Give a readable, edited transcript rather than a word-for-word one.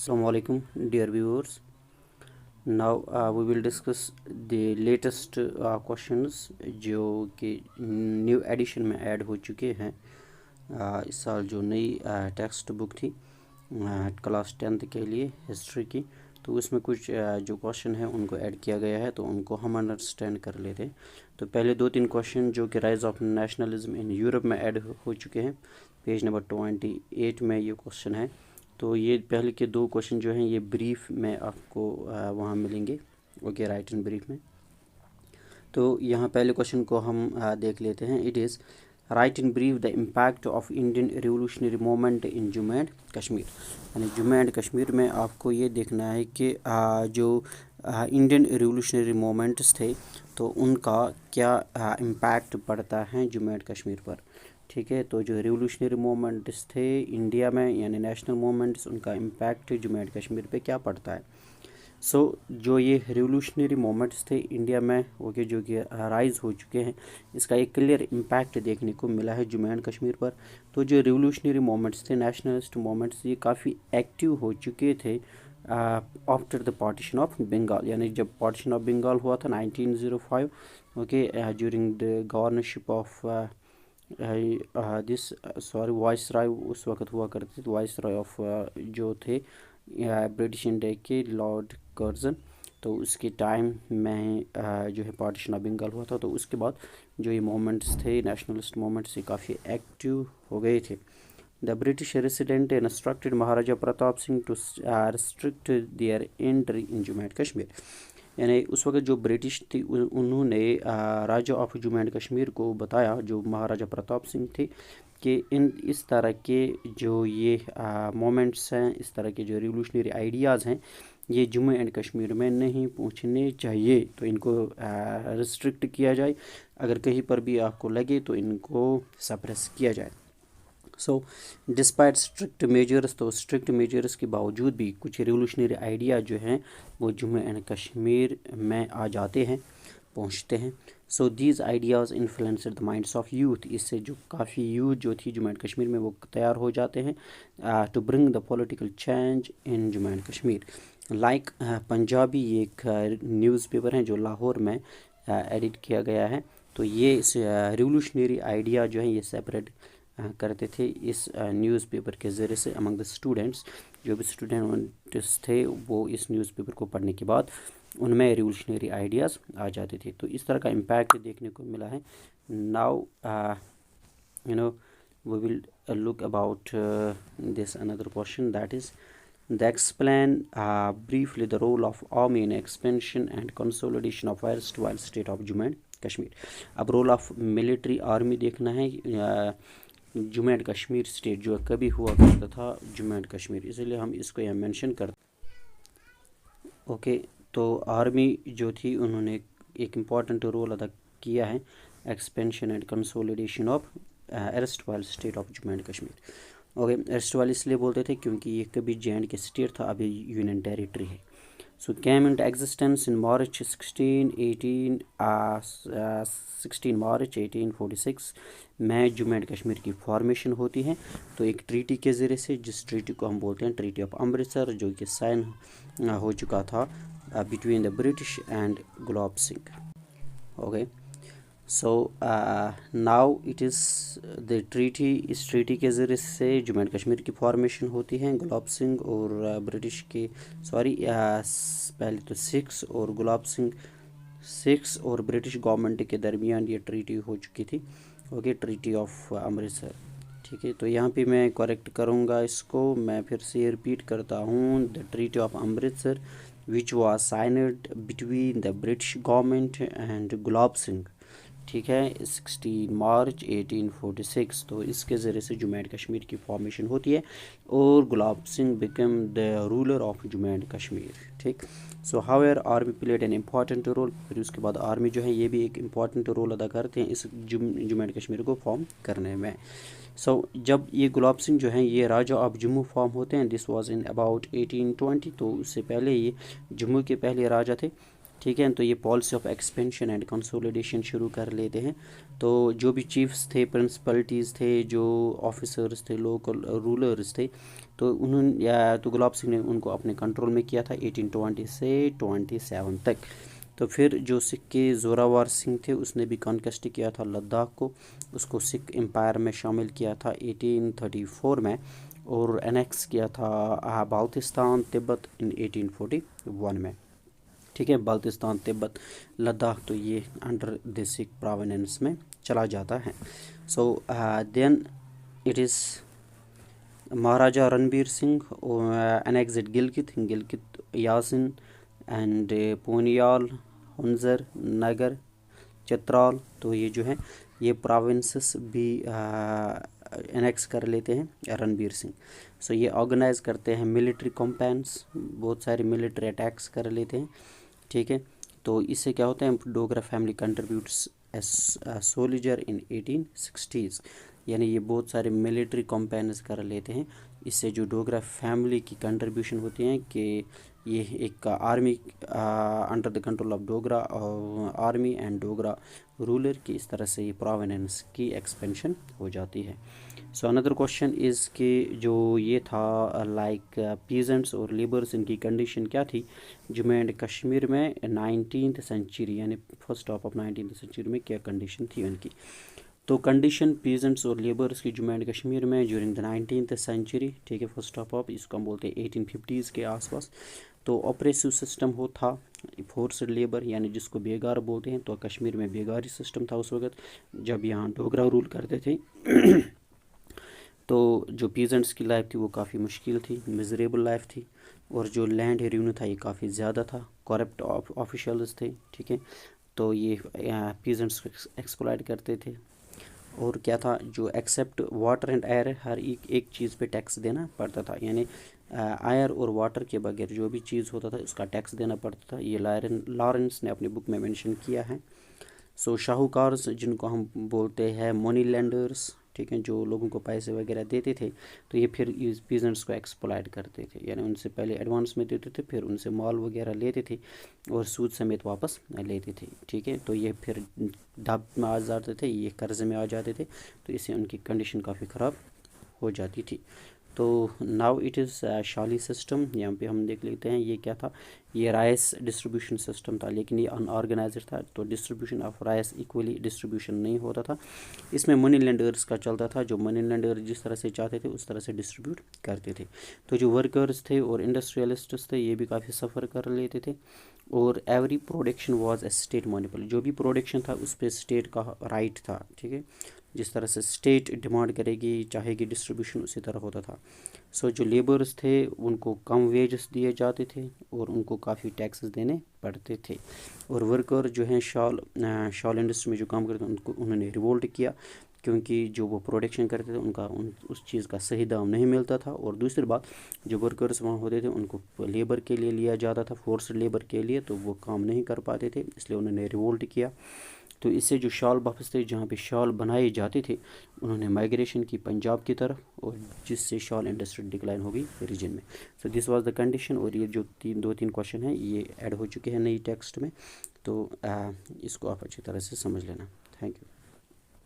Assalamu alaikum, dear viewers. Now we will discuss the latest questions जो कि new addition में add हो चुके हैं। इस साल जो नई टेक्स्ट बुक थी क्लास 10th के लिए हिस्ट्री की, तो उसमें कुछ जो क्वेश्चन है उनको ऐड किया गया है, तो उनको हम अंडरस्टैंड कर लेते हैं। तो पहले 2-3 क्वेश्चन जो कि rise of nationalism in Europe में ऐड हो चुके हैं, पेज नंबर 28 में ये क्वेश्चन है। तो ये पहले के 2 क्वेश्चन जो हैं ये ब्रीफ में आपको वहाँ मिलेंगे, ओके, राइट इन ब्रीफ में। तो यहाँ पहले क्वेश्चन को हम देख लेते हैं। It is right in brief the impact of Indian revolutionary movement in Jammu and Kashmir. यानी जम्मू एंड कश्मीर में आपको ये देखना है कि जो इंडियन रिवोल्यूशनरी मूवमेंट्स थे तो उनका क्या इम्पैक्ट पड़ता है जम्मू एंड कश्मीर पर। ठीक है, तो जो रिवोल्यूशनरी मूवमेंट्स थे इंडिया में यानी नेशनल मूवमेंट्स, उनका इम्पैक्ट जम्मू एंड कश्मीर पे क्या पड़ता है। जो ये रिवोल्यूशनरी मूवमेंट्स थे इंडिया में, ओके, जो कि राइज हो चुके हैं, इसका एक क्लियर इम्पैक्ट देखने को मिला है जम्मू एंड कश्मीर पर। तो जो रिवोल्यूशनरी मूवमेंट्स थे, नेशनलिस्ट मूवमेंट्स, ये काफ़ी एक्टिव हो चुके थे after the partition of Bengal. यानी जब पार्टीशन ऑफ बंगाल हुआ था 1905, okay, during the governorship of viceroy उस वक्त हुआ करते थे, वाइस रॉय ऑफ जो थे ब्रिटिश इंडिया के लॉर्ड कर्जन। तो उसके टाइम में जो है पार्टीशन ऑफ बंगाल हुआ था। तो उसके बाद जो ये मूवमेंट्स थे, नेशनलिस्ट मूवमेंट्स, ये काफ़ी एक्टिव हो गए थे। The British resident instructed Maharaja Pratap Singh to restrict their entry in Jammu and Kashmir. यानी उस वक्त जो ब्रिटिश थी उन्होंने राजा ऑफ जम्मू एंड कश्मीर को बताया, जो महाराजा प्रताप सिंह थे, कि इस तरह के जो ये मोमेंट्स हैं, इस तरह के जो रिवोल्यूशनरी आइडियाज़ हैं, ये जम्मू एंड कश्मीर में नहीं पहुंचने चाहिए। तो इनको रिस्ट्रिक्ट किया जाए, अगर कहीं पर भी आपको लगे तो इनको सप्रेस किया जाए। डिस्पाइट स्ट्रिक्ट मेजर्स, तो स्ट्रिक्ट मेजर्स के बावजूद भी कुछ रिवोल्यूशनरी आइडिया जो हैं वो जम्मू एंड कश्मीर में आ जाते हैं, पहुंचते हैं। These ideas influenced the minds of youth. इससे जो काफ़ी यूथ जो थी जम्मू एंड कश्मीर में, वो तैयार हो जाते हैं to bring the political change in Jammu and Kashmir. Like Punjabi, ये एक न्यूज़पेपर है जो लाहौर में एडिट किया गया है। तो ये रिवोल्यूशनरी आइडिया जो है ये सेपरेट करते थे इस न्यूज़पेपर के ज़रिए से अमंग द स्टूडेंट्स। जो भी स्टूडेंट्स थे वो इस न्यूज़पेपर को पढ़ने के बाद उनमें रिवोल्यूशनरी आइडियाज़ आ जाते थे। तो इस तरह का इम्पैक्ट देखने को मिला है। Now we will look about this another question, that is the explain briefly the role of army in expansion and consolidation of erstwhile state of Jammu and Kashmir। अब रोल ऑफ मिलिट्री आर्मी देखना है Jammu and Kashmir state जो कभी हुआ करता था Jammu and Kashmir, इसलिए हम इसको यहाँ मेंशन करते। ओके, तो आर्मी जो थी उन्होंने एक इम्पॉर्टेंट रोल अदा किया है expansion and consolidation of erstwhile state of Jammu and Kashmir. Okay, erstwhile इसलिए बोलते थे क्योंकि ये कभी जे के स्टेट था, अभी यूनियन टेरिटरी है। came into existence in March 16 मार्च 1846 में जम्मू एंड कश्मीर की फॉर्मेशन होती है। तो एक ट्रीटी के ज़रिए से, जिस ट्रीटी को हम बोलते हैं ट्रीटी ऑफ अमृतसर, जो कि साइन हो चुका था between the British and Gulab Singh. Okay, now it is the treaty. इस ट्रीटी के ज़रिए से जम्मू एंड कश्मीर की फॉर्मेशन होती है। गुलाब सिंह और ब्रिटिश के पहले तो सिक्स और ब्रिटिश गवर्नमेंट के दरमियान ये ट्रीटी हो चुकी थी। Okay, treaty of Amritsar. ठीक है, तो यहाँ पे मैं करेक्ट करूँगा इसको, मैं फिर से रिपीट करता हूँ। The treaty of Amritsar which was signed between the British government and Gulab Singh, ठीक है, 16 मार्च 1846। तो इसके ज़रिए से जम्मू एंड कश्मीर की फॉर्मेशन होती है और Gulab Singh become the ruler of Jammu and Kashmir. ठीक, however army played an important role. फिर उसके बाद आर्मी जो है ये भी एक इम्पॉर्टेंट रोल अदा करते हैं इस जम्मू एंड कश्मीर को फॉर्म करने में। जब ये गुलाब सिंह जो हैं ये राजा ऑफ जम्मू फॉर्म होते हैं, दिस वाज इन अबाउट 1820। तो उससे पहले ये जम्मू के पहले राजा थे। ठीक है। तो ये policy of expansion and consolidation शुरू कर लेते हैं। तो जो भी चीफ्स थे, प्रिंसिपलिटीज़ थे, जो ऑफिसर्स थे, लोकल रूलर्स थे, तो उन्होंने या तो गुलाब सिंह ने उनको अपने कंट्रोल में किया था 1820 से 27 तक। तो फिर जो सिख के जोरावर सिंह थे उसने भी कॉन्केस्ट किया था लद्दाख को, उसको सिख एम्पायर में शामिल किया था 1834 में, और एनेक्स किया था बाल्टिस्तान तिब्बत इन 1841 में। ठीक है, बाल्टिस्तान तिब्बत लद्दाख तो ये अंडर द सिख प्रोविनेंस में चला जाता है। So then it is Maharaja Ranbir Singh annexed Gilgit Yasin and Punial, Hunza, Nagar, Chitral. तो ये जो है ये प्रोविंसेस भी एनेक्स कर लेते हैं रणबीर सिंह। सो ये ऑर्गेनाइज करते हैं मिलिट्री कॉम्पैन्स, बहुत सारे मिलिट्री अटैक्स कर लेते हैं। ठीक है, तो इससे क्या होता है, Dogra family contributes as soldier in 1860s, यानी ये बहुत सारे मिलिट्री कॉम्पैन्स कर लेते हैं। इससे जो डोगरा फैमिली की कंट्रीब्यूशन होती हैं कि ये एक army under the control of Dogra army and Dogra ruler की, इस तरह से ये प्रोवेनेंस की एक्सपेंशन हो जाती है। सो अनदर क्वेश्चन इज़ कि जो ये था लाइक पीजेंट्स और लेबर्स, इनकी कंडीशन क्या थी जम्मू एंड कश्मीर में 19th सेंचुरी, यानी first half of 19th century में क्या कंडीशन थी उनकी। तो कंडीशन पीजेंट्स और लेबर्स की जम्मू एंड कश्मीर में ड्यूरिंग द 19th सेंचुरी, ठीक है, फर्स्ट हाफ ऑफ, इसको हम बोलते हैं 1850s के आसपास। तो ऑपरेसिव सिस्टम हो था फोर्स्ड लेबर, यानी जिसको बेगार बोलते हैं। तो कश्मीर में बेगारी सिस्टम था उस वक्त जब यहाँ डोगरा रूल करते थे। तो जो पीजेंट्स की लाइफ थी वो काफ़ी मुश्किल थी, मिजरेबल लाइफ थी, और जो लैंड रेवेन्यू था ये काफ़ी ज़्यादा था, करप्ट ऑफिशियल्स थे। ठीक है, तो ये पीजेंट्स को एक्सप्लॉइट करते थे। और क्या था, जो एक्सेप्ट वाटर एंड एयर, हर एक चीज़ पे टैक्स देना पड़ता था, यानी आयर और वाटर के बगैर जो भी चीज़ होता था उसका टैक्स देना पड़ता था। ये लॉरेंस ने अपनी बुक में मेंशन किया है। सो शाहूकार्स, जिनको हम बोलते हैं मनी लेंडर्स, ठीक है, जो लोगों को पैसे वगैरह देते थे, तो ये फिर इस पीजेंट्स को एक्सप्लॉइट करते थे, यानी उनसे पहले एडवांस में देते थे, फिर उनसे माल वगैरह लेते थे और सूद समेत वापस लेते थे। ठीक है, तो ये फिर ढाब में आ जाते थे, ये कर्ज़े में आ जाते थे, तो इससे उनकी कंडीशन काफ़ी ख़राब हो जाती थी। तो नाउ इट इज़ शाली सिस्टम, यहाँ पे हम देख लेते हैं ये क्या था। ये राइस डिस्ट्रीब्यूशन सिस्टम था, लेकिन ये अनऑर्गेनाइज्ड था, तो distribution of rice equally distribution नहीं होता था। इसमें मनी लेंडर्स का चलता था, जो मनी लेंडर जिस तरह से चाहते थे उस तरह से डिस्ट्रीब्यूट करते थे। तो जो वर्कर्स थे और इंडस्ट्रियलिस्ट्स थे ये भी काफ़ी सफ़र कर लेते थे। और every production was a state monopoly, जो भी प्रोडक्शन था उस पर स्टेट का राइट था। ठीक है, जिस तरह से स्टेट डिमांड करेगी चाहेगी डिस्ट्रीब्यूशन उसी तरह होता था। सो जो लेबर्स थे उनको कम वेजेस दिए जाते थे और उनको काफ़ी टैक्सेस देने पड़ते थे। और वर्कर जो हैं शॉल इंडस्ट्री में जो काम करते थे उनको उन्होंने रिवोल्ट किया, क्योंकि जो वो प्रोडक्शन करते थे उनका उस चीज़ का सही दाम नहीं मिलता था। और दूसरी बात, जो वर्कर्स वहाँ होते थे उनको लेबर के लिए लिया जाता था, फोर्स्ड लेबर के लिए, तो वो काम नहीं कर पाते थे, इसलिए उन्होंने रिवोल्ट किया। तो इससे जो शॉल बफ्स थे जहाँ पे शॉल बनाए जाते थे उन्होंने माइग्रेशन की पंजाब की तरफ, और जिससे शॉल इंडस्ट्री डिक्लाइन होगी रीजन में। So this was the condition. और ये जो दो तीन क्वेश्चन हैं ये ऐड हो चुके हैं नई टेक्स्ट में, तो इसको आप अच्छी तरह से समझ लेना। Thank you.